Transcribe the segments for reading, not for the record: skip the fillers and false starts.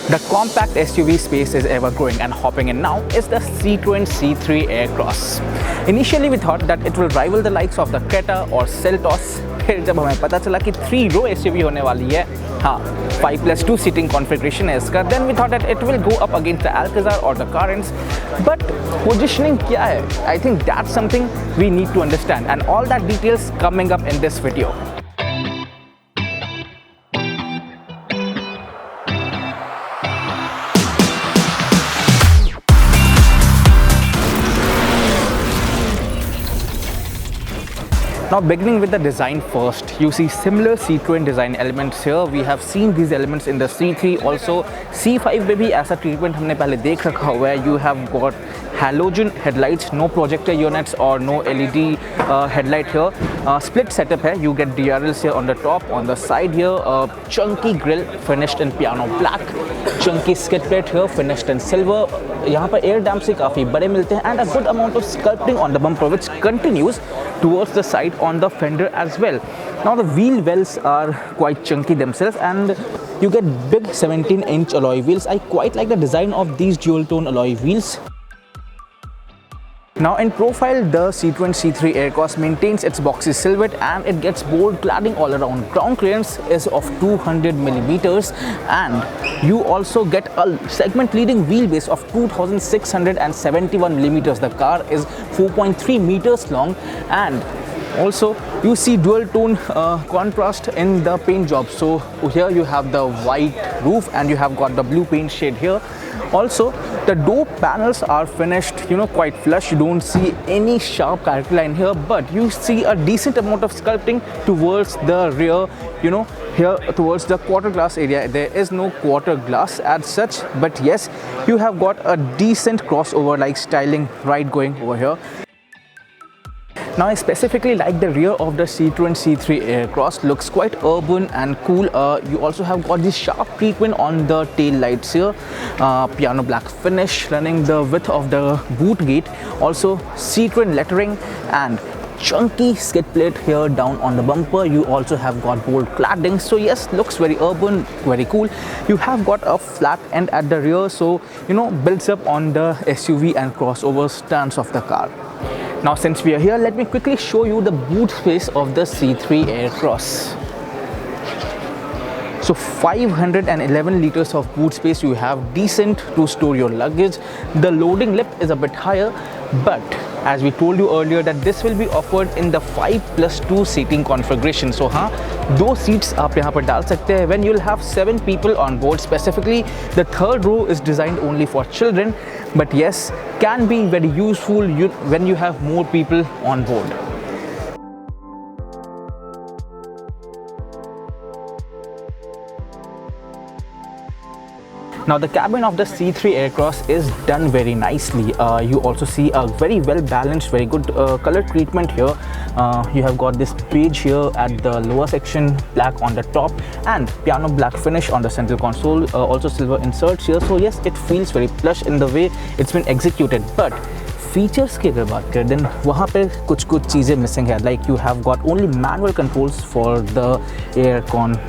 The compact SUV space is ever growing, and hopping in now is the Citroen C3 Aircross. Initially we thought that it will rival the likes of the Creta or Seltos. फिर जब हमें पता चला कि 3-row SUV होने वाली है, हाँ 5+2 seating configuration है इसका, then we thought that it will go up against the Alcazar or the Carens. But positioning क्या है? I think that's something we need to understand, and all that details coming up in this video. Now beginning with the design first, you see similar Citroen design elements here. We have seen these elements in the C3, also C5 में भी ऐसा treatment हमने पहले देख रखा हुआ है. You have got halogen headlights, no projector units or no LED headlight here. Split setup है. You get DRLs here on the top, on the side here. Chunky grille finished in piano black. Chunky skid plate here finished in silver. यहाँ पर air damps से काफ़ी बड़े मिलते हैं, and a good amount of sculpting on the bumper which continues towards the side on the fender as well. Now the wheel wells are quite chunky themselves, and you get big 17-inch alloy wheels. I quite like the design of these dual tone alloy wheels. Now in profile, the Citroen C3 Aircross maintains its boxy silhouette and it gets bold cladding all around. Ground clearance is of 200mm, and you also get a segment leading wheelbase of 2671mm. The car is 4.3 meters long, and also you see dual tone contrast in the paint job. So here you have the white roof and you have got the blue paint shade here. Also the door panels are finished, quite flush. You don't see any sharp character line here, but you see a decent amount of sculpting towards the rear, here towards the quarter glass area. There is no quarter glass as such, but yes, you have got a decent crossover like styling right going over here. Now I specifically like the rear of the Citroen C3 Aircross. Looks quite urban and cool. You also have got this sharp treatment on the tail lights here. Piano black finish running the width of the boot gate. Also Citroen lettering and chunky skid plate here down on the bumper. You also have got bold cladding, so yes, looks very urban, very cool. You have got a flat end at the rear, so builds up on the SUV and crossover stance of the car. Now since we are here, let me quickly show you the boot space of the C3 Aircross. So 511 liters of boot space. You have decent to store your luggage. The loading lip is a bit higher, but as we told you earlier that this will be offered in the 5+2 seating configuration. So दो seats आप यहाँ पर डाल सकते हैं when you'll have 7 people on board. Specifically, the third row is designed only for children, but yes, can be very useful when you have more people on board. Now the cabin of the C3 Aircross is done very nicely. You also see a very well balanced, very good color treatment here. You have got this beige here at the lower section, black on the top, and piano black finish on the central console. Also silver inserts here. So yes, it feels very plush in the way it's been executed. But features की अगर बात करें, then वहाँ पे कुछ चीज़ें missing है. Like you have got only manual controls for the aircon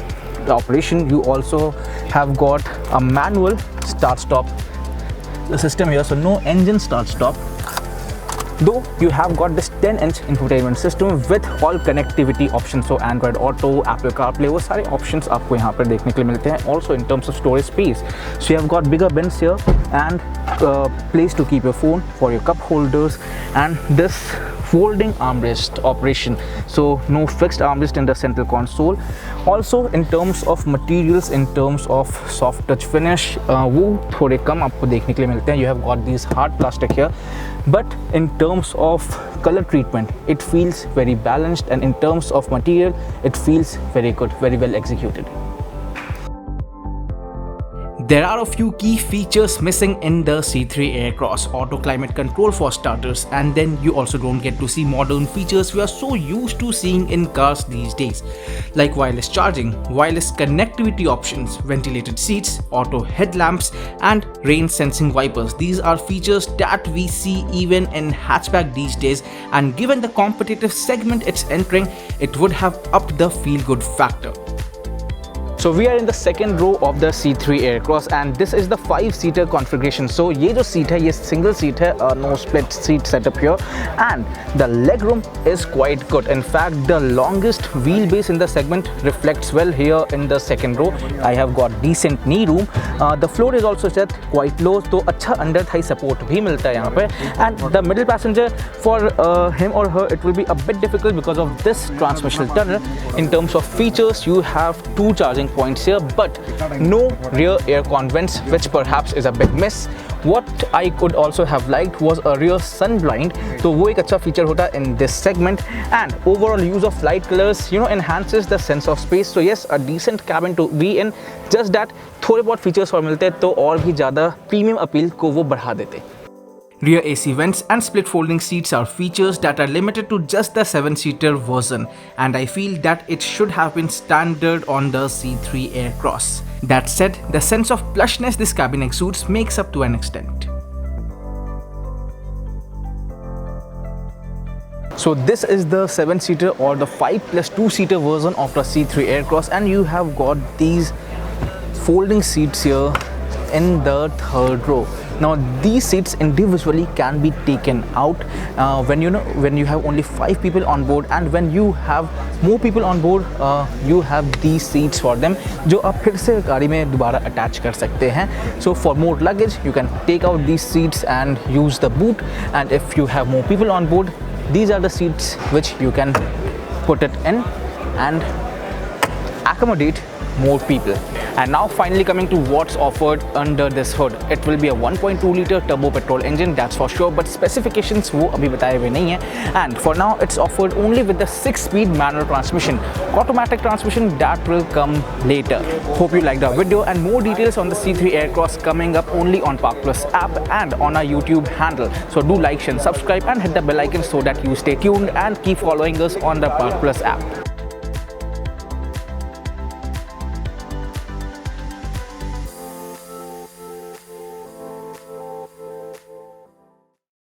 operation. You also have got a manual start stop the system here, so no engine start stop, though you have got this 10-inch infotainment system with all connectivity options. So Android Auto, Apple CarPlay, वो सारे options आपको यहाँ पर देखने के लिए मिलते हैं. Also in terms of storage space, so you have got bigger bins here and place to keep your phone, for your cup holders, and this folding armrest operation. So no fixed armrest in the central console. Also in terms of materials, in terms of soft touch finish, वो थोड़े कम आपको देखने के लिए मिलते हैं. You have got these hard plastic here, but in terms of color treatment, it feels very balanced, and in terms of material, it feels very good, very well executed. There are a few key features missing in the C3 Aircross. Auto climate control for starters, and then you also don't get to see modern features we are so used to seeing in cars these days, like wireless charging, wireless connectivity options, ventilated seats, auto headlamps, and rain sensing wipers. These are features that we see even in hatchback these days, and given the competitive segment it's entering, it would have upped the feel-good factor. So we are in the second row of the C3 Aircross and this is the 5-seater configuration. So ये जो seat है ये single seat है, no split seat setup here, and the leg room is quite good. In fact, the longest wheelbase in the segment reflects well here in the second row. I have got decent knee room. The floor is also set quite low, तो अच्छा under thigh support भी मिलता है यहाँ पे. And the middle passenger, for him or her it will be a bit difficult because of this transmissional tunnel. In terms of features, you have 2 charging points here, but no rear air con vents, which perhaps is a big miss. What I could also have liked was a rear sun blind, तो वो एक अच्छा feature होता in this segment. And overall use of light colors, enhances the sense of space. So yes, a decent cabin to be in. Just that थोड़े बहुत features और मिलते तो और भी ज़्यादा premium appeal को वो बढ़ा देते. Rear AC vents and split folding seats are features that are limited to just the 7-seater version, and I feel that it should have been standard on the C3 Aircross. That said, the sense of plushness this cabin exudes makes up to an extent. So this is the 7-seater or the 5+2-seater version of the C3 Aircross, and you have got these folding seats here in the third row. Now these seats individually can be taken out when you have only 5 people on board, and when you have more people on board, you have these seats for them जो आप फिर से गाड़ी में दोबारा attach कर सकते हैं. So for more luggage, you can take out these seats and use the boot, and if you have more people on board, these are the seats which you can put it in and accommodate more people. And now finally coming to what's offered under this hood. It will be a 1.2-liter turbo petrol engine, that's for sure, but specifications वो अभी बताए हुए नहीं हैं. And for now it's offered only with the 6-speed manual transmission. Automatic transmission, that will come later. Hope you liked our video, and more details on the C3 Aircross coming up only on Park Plus app and on our YouTube handle. So do like, share, subscribe and hit the bell icon so that you stay tuned and keep following us on the Park Plus app.